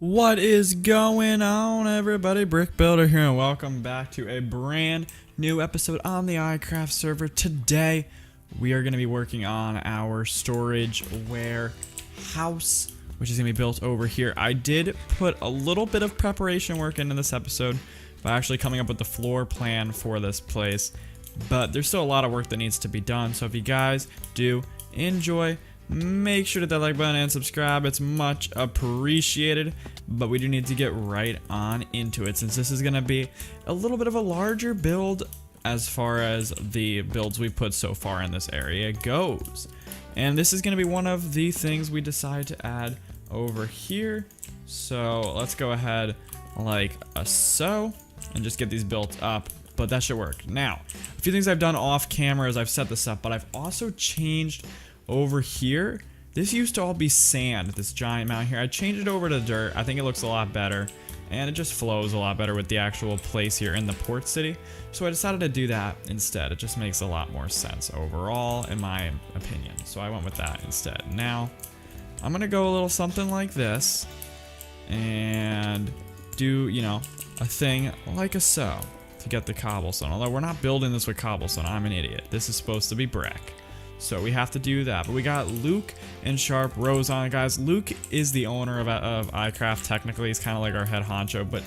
What is going on, everybody? Brick Builder here, and welcome back to a brand new episode on the iCraft server. Today, we are going to be working on our storage warehouse, which is going to be built over here. I did put a little bit of preparation work into this episode by actually coming up with the floor plan for this place, but there's still a lot of work that needs to be done. So if you guys do enjoy, make sure to hit that like button and subscribe. It's much appreciated. But we do need to get right on into it, since this is going to be a little bit of a larger build as far as the builds we put so far in this area goes. And this is going to be one of the things we decide to add over here. So let's go ahead like so and just get these built up. But that should work. Now, a few things I've done off camera as I've set this up, but I've also changed over here. This used to all be sand, this giant mountain here. I changed it over to dirt. I think it looks a lot better, and it just flows a lot better with the actual place here in the port city. So I decided to do that instead. It just makes a lot more sense overall, in my opinion. So I went with that instead. Now, I'm gonna go a little something like this, and do, you know, a thing like a so, to get the cobblestone. Although we're not building this with cobblestone, I'm an idiot. This is supposed to be brick. So we have to do that. But we got Luke and Sharp Rose on it, guys. Luke is the owner of iCraft. Technically, he's kind of like our head honcho, but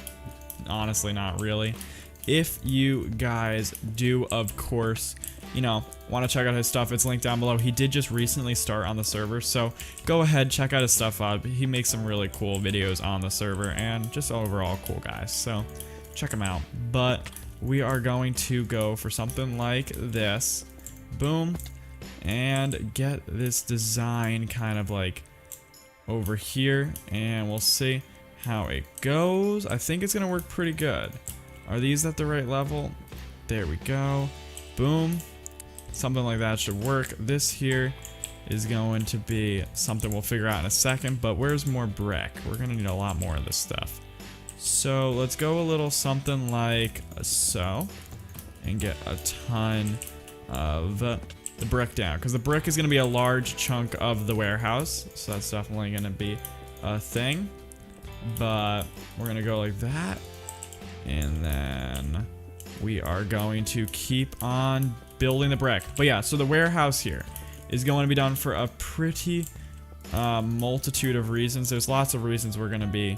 honestly, not really. If you guys do, of course, you know, want to check out his stuff, it's linked down below. He did just recently start on the server, so go ahead, check out his stuff out. He makes some really cool videos on the server, and just overall cool guys. So check him out. But we are going to go for something like this. Boom. And get this design kind of like over here, and we'll see how it goes. I think it's gonna work pretty good. Are these at the right level? There we go. Boom. Something like that should work. This here is going to be something we'll figure out in a second, but where's more brick? We're gonna need a lot more of this stuff. So let's go a little something like so, and get a ton of the brick down, because the brick is going to be a large chunk of the warehouse, so that's definitely going to be a thing. But we're going to go like that, and then we are going to keep on building the brick. But yeah, so the warehouse here is going to be done for a pretty multitude of reasons. There's lots of reasons we're going to be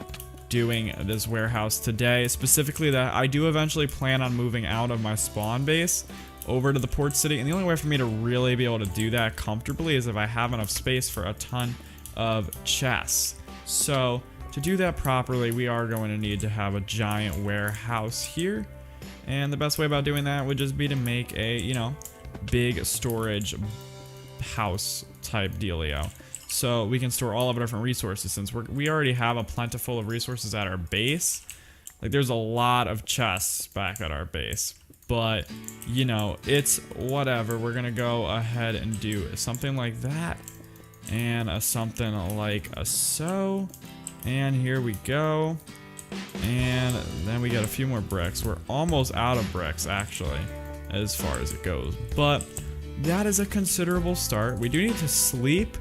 doing this warehouse today, specifically that I do eventually plan on moving out of my spawn base over to the port city, and the only way for me to really be able to do that comfortably is if I have enough space for a ton of chests. So to do that properly, we are going to need to have a giant warehouse here, and the best way about doing that would just be to make a, you know, big storage house type dealio, so we can store all of our different resources. Since we already have a plentiful of resources at our base, like there's a lot of chests back at our base. But, you know, it's whatever. We're going to go ahead and do something like that. And something like a so. And here we go. And then we got a few more bricks. We're almost out of bricks, actually, as far as it goes. But that is a considerable start. We do need to sleep.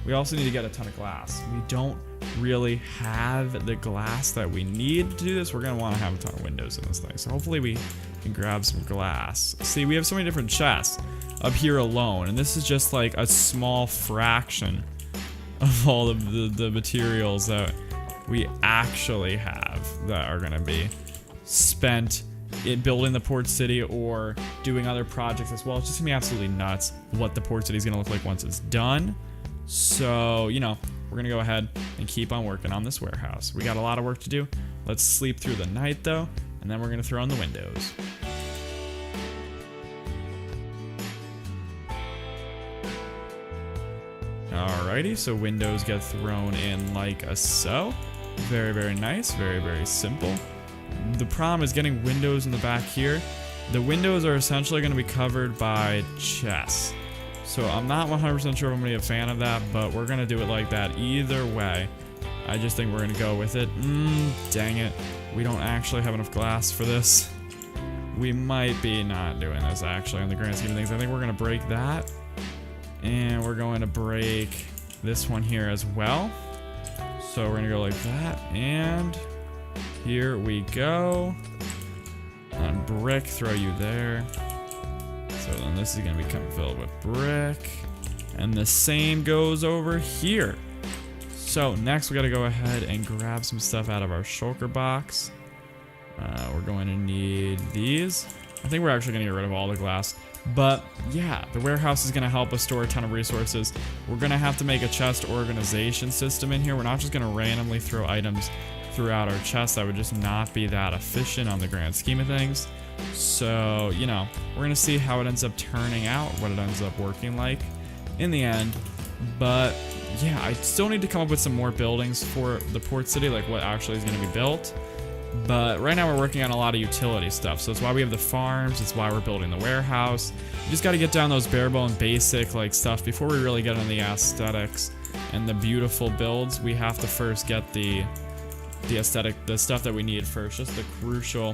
We also need to get a ton of glass. We don't really have the glass that we need to do this. We're going to want to have a ton of windows in this thing. So hopefully we can grab some glass. See, we have so many different chests up here alone, and this is just like a small fraction of all of the materials that we actually have that are going to be spent in building the port city or doing other projects as well. It's just going to be absolutely nuts what the port city is going to look like once it's done. So, you know, we're going to go ahead and keep on working on this warehouse. We got a lot of work to do. Let's sleep through the night, though, and then we're going to throw in the windows. Alrighty, so windows get thrown in like a so. Very, very nice. Very, very simple. The problem is getting windows in the back here. The windows are essentially going to be covered by chests. So I'm not 100% sure if I'm going to be a fan of that, but we're going to do it like that either way. I just think we're going to go with it. Dang it. We don't actually have enough glass for this. We might be not doing this, actually, in the grand scheme of things. I think we're going to break that. And we're going to break this one here as well. So we're gonna go like that, and here we go. And brick, throw you there. So then this is gonna become filled with brick. And the same goes over here. So next we gotta go ahead and grab some stuff out of our shulker box. We're going to need these. I think we're actually gonna get rid of all the glass. But yeah, the warehouse is gonna help us store a ton of resources. We're gonna have to make a chest organization system in here. We're not just gonna randomly throw items throughout our chest. That would just not be that efficient on the grand scheme of things. So, you know, we're gonna see how it ends up turning out, what it ends up working like in the end. But yeah, I still need to come up with some more buildings for the port city, like what actually is gonna be built. But right now we're working on a lot of utility stuff. So that's why we have the farms, it's why we're building the warehouse. You just gotta get down those bare bone basic like stuff before we really get into the aesthetics and the beautiful builds. We have to first get the aesthetic, the stuff that we need first, just the crucial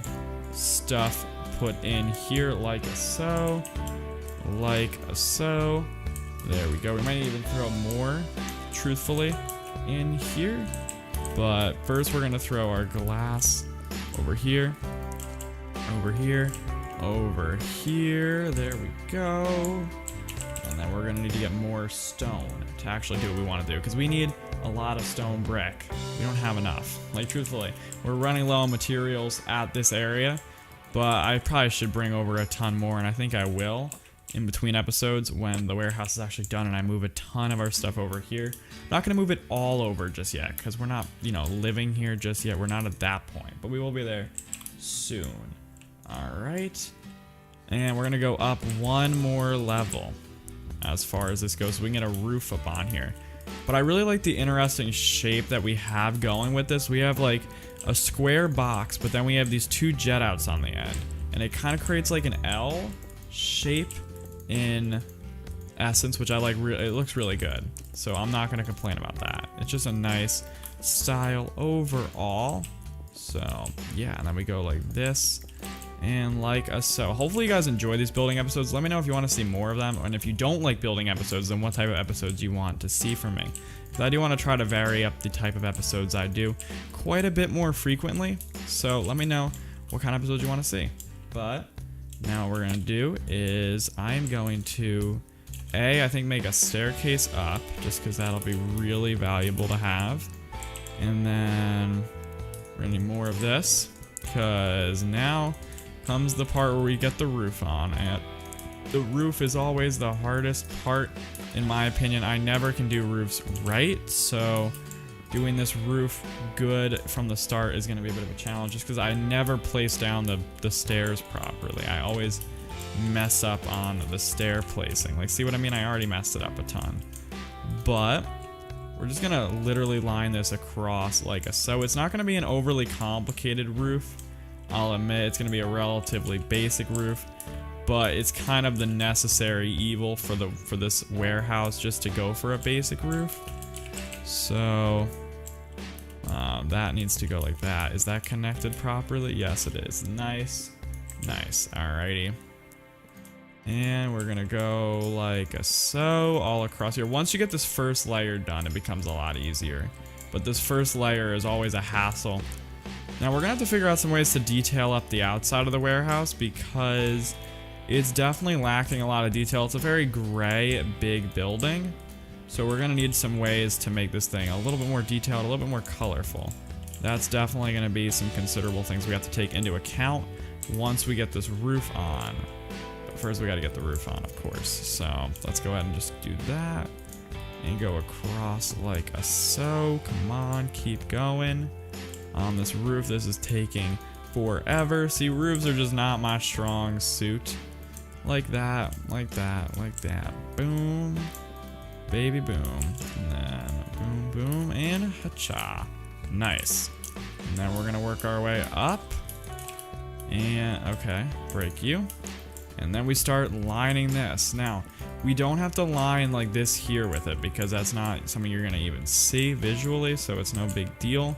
stuff put in here like so, like so. There we go. We might even throw more, truthfully, in here. But first we're gonna throw our glass over here, over here, over here. There we go. And then we're gonna need to get more stone to actually do what we want to do, because we need a lot of stone brick. We don't have enough. Like, truthfully, we're running low on materials at this area, but I probably should bring over a ton more, and I think I will in between episodes when the warehouse is actually done and I move a ton of our stuff over here. Not gonna move it all over just yet, because we're not, you know, living here just yet. We're not at that point, but we will be there soon. All right. And we're gonna go up one more level as far as this goes, so we can get a roof up on here. But I really like the interesting shape that we have going with this. We have like a square box, but then we have these two jet outs on the end, and it kind of creates like an L shape in essence, which I like. It looks really good, so I'm not gonna complain about that. It's just a nice style overall. So yeah, and then we go like this and like so. Hopefully you guys enjoy these building episodes. Let me know if you want to see more of them, and if you don't like building episodes, then what type of episodes you want to see from me, because I do want to try to vary up the type of episodes I do quite a bit more frequently. So let me know what kind of episodes you want to see. But now what we're gonna do is I'm going to I think make a staircase up, just because that'll be really valuable to have. And then we're gonna need more of this, because now comes the part where we get the roof on. And the roof is always the hardest part, in my opinion. I never can do roofs right, so doing this roof good from the start is going to be a bit of a challenge, just because I never place down the stairs properly. I always mess up on the stair placing. Like, see what I mean? I already messed it up a ton. But we're just going to literally line this across like so. It's not going to be an overly complicated roof. I'll admit it's going to be a relatively basic roof, but it's kind of the necessary evil for this warehouse, just to go for a basic roof. So that needs to go like that. Is that connected properly? Yes, it is. Nice. Nice. Alrighty. And we're gonna go like so all across here. Once you get this first layer done, it becomes a lot easier. But this first layer is always a hassle. Now we're gonna have to figure out some ways to detail up the outside of the warehouse, because it's definitely lacking a lot of detail. It's a very gray, big building. So we're gonna need some ways to make this thing a little bit more detailed, a little bit more colorful. That's definitely gonna be some considerable things we have to take into account once we get this roof on. But first we gotta get the roof on, of course. So let's go ahead and just do that and go across like so. Come on, keep going. On this roof, this is taking forever. See, roofs are just not my strong suit. Like that, like that, like that. Boom. Baby boom, and then boom, boom, and ha-cha. Nice. And then we're gonna work our way up. And, okay, break you. And then we start lining this. Now, we don't have to line like this here with it, because that's not something you're gonna even see visually, so it's no big deal.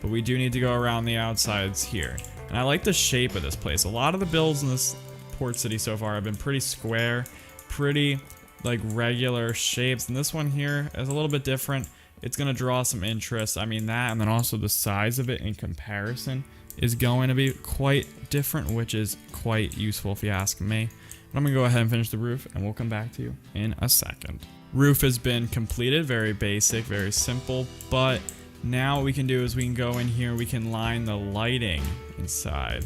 But we do need to go around the outsides here. And I like the shape of this place. A lot of the builds in this port city so far have been pretty square, pretty like regular shapes, and this one here is a little bit different. it's going to draw some interest. I mean, that, and then also the size of it in comparison is going to be quite different, which is quite useful if you ask me. But I'm going to go ahead and finish the roof, and we'll come back to you in a second. Roof has been completed, very basic, very simple, but now what we can do is we can go in here, we can line the lighting inside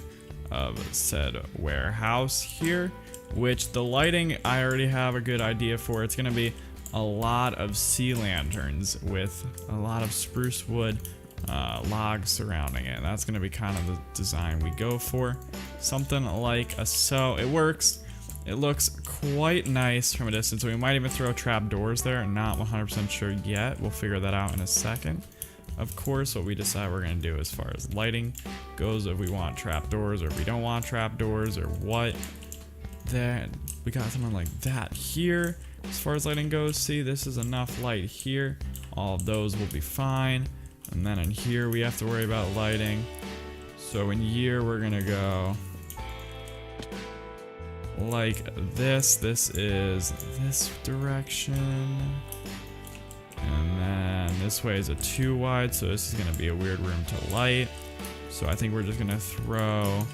of said warehouse here, which the lighting I already have a good idea for. It's going to be a lot of sea lanterns with a lot of spruce wood logs surrounding it. That's going to be kind of the design we go for. Something like a so. It works. It looks quite nice from a distance. So we might even throw trap doors there. Not 100% sure yet. We'll figure that out in a second. Of course, what we decide we're going to do as far as lighting goes, if we want trap doors or if we don't want trap doors or what. Then we got something like that here. As far as lighting goes, see, this is enough light here. All of those will be fine. And then in here, we have to worry about lighting. So in here, we're gonna go like this. This is this direction. And then this way is a 2 wide, so this is gonna be a weird room to light. So I think we're just gonna throw,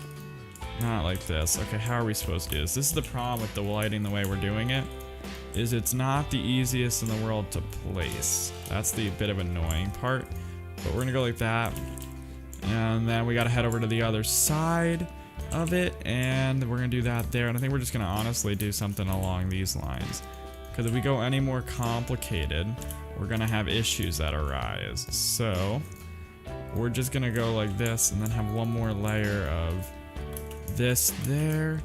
not like this. Okay, how are we supposed to do this? This is the problem with the lighting the way we're doing it, is it's not the easiest in the world to place. That's the bit of annoying part. But we're gonna go like that. And then we gotta head over to the other side of it, and we're gonna do that there. And I think we're just gonna honestly do something along these lines. Because if we go any more complicated, we're gonna have issues that arise. So we're just gonna go like this and then have one more layer of this there.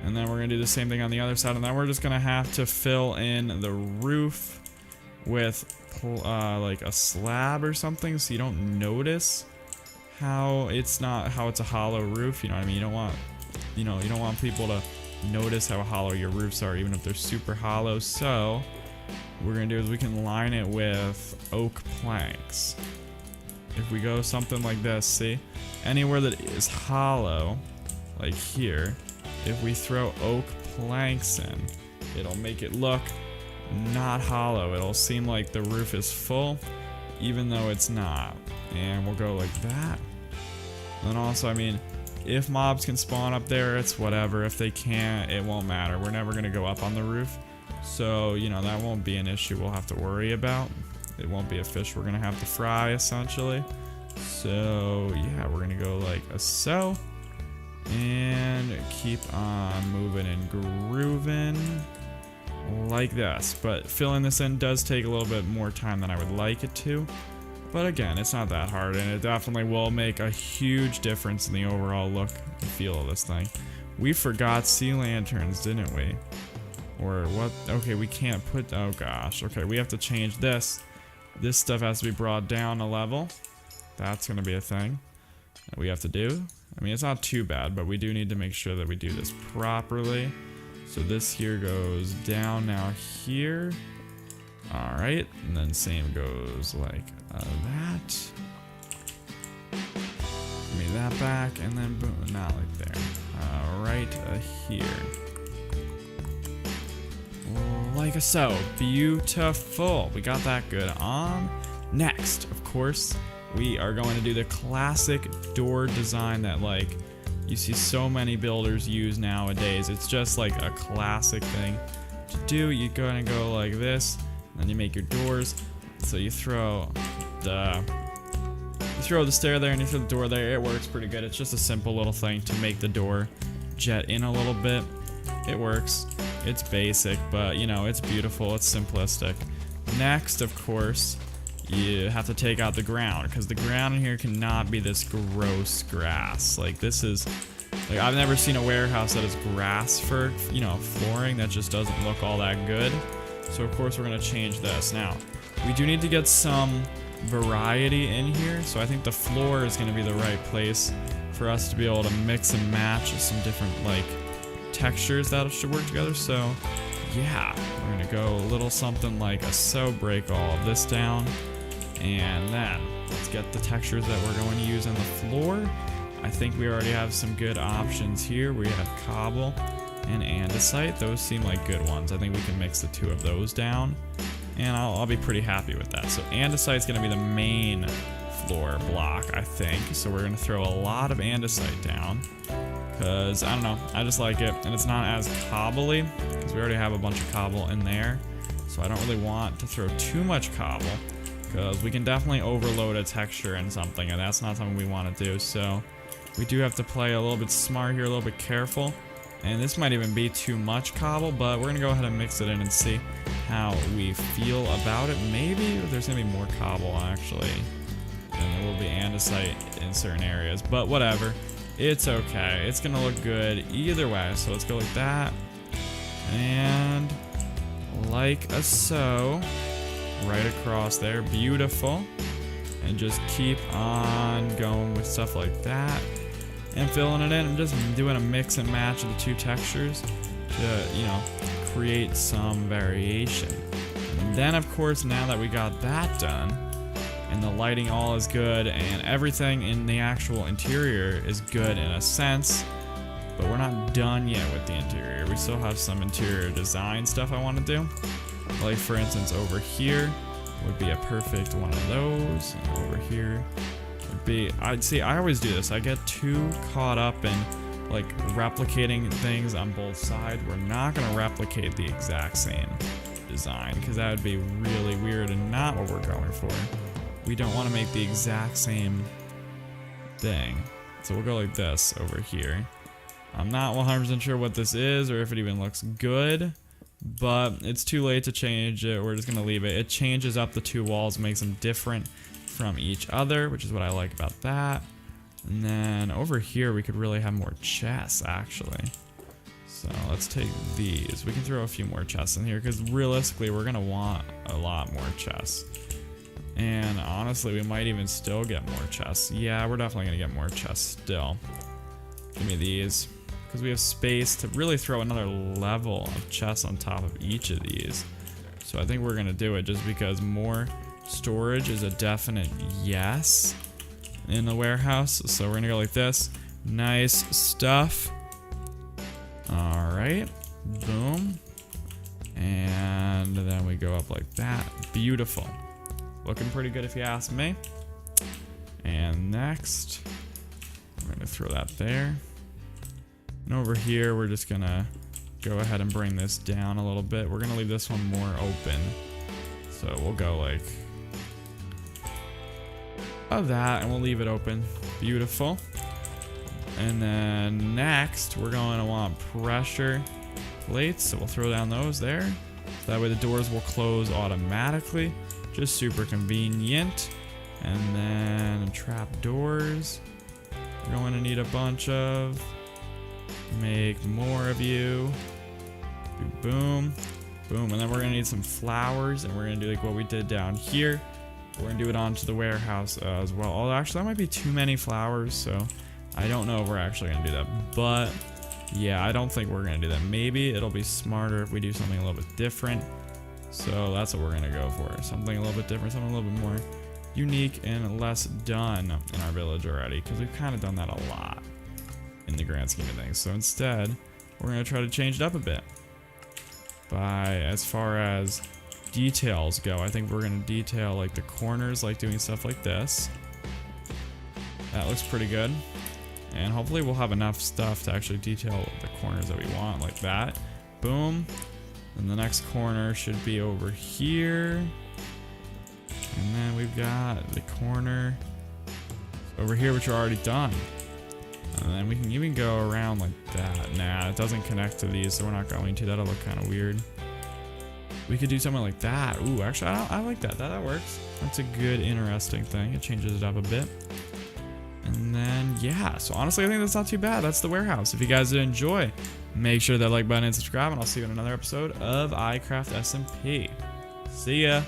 And then we're gonna do the same thing on the other side, and then we're just gonna have to fill in the roof with like a slab or something, so you don't notice how it's a hollow roof. You know what I mean? You don't want people to notice how hollow your roofs are, even if they're super hollow. So what we're gonna do is we can line it with oak planks. If we go something like this, see, anywhere that is hollow, like here, if we throw oak planks in, it'll make it look not hollow. It'll seem like the roof is full, even though it's not. And we'll go like that. And also, I mean, if mobs can spawn up there, it's whatever. If they can't, it won't matter. We're never gonna go up on the roof, so you know that won't be an issue we'll have to worry about. It won't be a fish we're gonna have to fry, essentially. So yeah, we're gonna go like a so. And keep on moving and grooving like this. But filling this in does take a little bit more time than I would like it to. But again, it's not that hard, and it definitely will make a huge difference in the overall look and feel of this thing. We forgot sea lanterns, didn't we? Or what? Okay, we can't put, oh gosh. Okay, we have to change this. This stuff has to be brought down a level. That's gonna be a thing that we have to do. I mean, it's not too bad, but we do need to make sure that we do this properly. So this here goes down now here. All right, and then same goes like that. Give me that back, and then boom, not like there. Right here. Like so. Beautiful. We got that good on. Next, of course, we are going to do the classic door design that like you see so many builders use nowadays. It's just like a classic thing to do. You're gonna go like this, and then you make your doors. So you throw the stair there and you throw the door there. It works pretty good. It's just a simple little thing to make the door jet in a little bit. It works. It's basic, but you know, it's beautiful. It's simplistic. Next, of course, you have to take out the ground, because the ground in here cannot be this gross grass. Like this is, like I've never seen a warehouse that is grass for, you know, flooring. That just doesn't look all that good. So of course we're gonna change this. Now, we do need to get some variety in here. So I think the floor is gonna be the right place for us to be able to mix and match some different like textures that should work together. So yeah, we're gonna go a little something like a so, break all of this down. And then let's get the textures that we're going to use on the floor. I think we already have some good options here. We have cobble and andesite. Those seem like good ones. I think we can mix the two of those down. and I'll be pretty happy with that. So andesite's gonna be the main floor block, I think. So we're gonna throw a lot of andesite down, because I don't know, I just like it, and it's not as cobbly because we already have a bunch of cobble in there. So I don't really want to throw too much cobble, because we can definitely overload a texture and something, and that's not something we want to do. So we do have to play a little bit smart here, a little bit careful. And this might even be too much cobble, but we're gonna go ahead and mix it in and see how we feel about it. Maybe there's gonna be more cobble actually than there will be andesite in certain areas, but whatever. It's okay. It's gonna look good either way. So let's go like that. And like so. Right across there. Beautiful. And just keep on going with stuff like that. And filling it in and just doing a mix and match of the two textures to, you know, create some variation. And then of course, now that we got that done and the lighting all is good and everything in the actual interior is good in a sense, but we're not done yet with the interior. We still have some interior design stuff I want to do. Like for instance, over here would be a perfect one of those, and over here would be, I always do this. I get too caught up in like replicating things on both sides. We're not gonna replicate the exact same design because that would be really weird and not what we're going for. We don't want to make the exact same thing. So we'll go like this over here. I'm not 100% sure what this is or if it even looks good, but it's too late to change it. We're just gonna leave it. It changes up the two walls, makes them different from each other, which is what I like about that. And then over here we could really have more chests actually. So let's take these. We can throw a few more chests in here because realistically we're gonna want a lot more chests. And honestly, we might even still get more chests. Yeah, we're definitely gonna get more chests still. Give me these, because we have space to really throw another level of chests on top of each of these. So I think we're gonna do it just because more storage is a definite yes in the warehouse. So we're gonna go like this. Nice stuff. All right, boom. And then we go up like that. Beautiful. Looking pretty good if you ask me. And next, we're gonna throw that there. And over here, we're just gonna go ahead and bring this down a little bit. We're gonna leave this one more open. So we'll go like that, and we'll leave it open. Beautiful. And then next, we're going to want pressure plates. So we'll throw down those there. So that way the doors will close automatically. Just super convenient. And then trap doors. We're going to need a bunch of. Make more of you. Do boom. Boom. And then we're going to need some flowers. And we're going to do like what we did down here. We're going to do it onto the warehouse as well. Although actually that might be too many flowers. So I don't know if we're actually going to do that. But yeah, I don't think we're going to do that. Maybe it'll be smarter if we do something a little bit different. So that's what we're going to go for. Something a little bit different. Something a little bit more unique and less done in our village already. Because we've kind of done that a lot in the grand scheme of things. So instead, we're going to try to change it up a bit. As far as details go, I think we're going to detail like the corners, like doing stuff like this. That looks pretty good. And hopefully we'll have enough stuff to actually detail the corners that we want, like that. Boom. And the next corner should be over here. And then we've got the corner over here, which are already done. And then we can even go around like that. Nah, it doesn't connect to these, so we're not going to. That'll look kind of weird. We could do something like that. Ooh, actually, I like that. That works. That's a good, interesting thing. It changes it up a bit. And then, yeah. So honestly, I think that's not too bad. That's the warehouse. If you guys did enjoy, make sure that like button and subscribe, and I'll see you in another episode of iCraft SMP. See ya.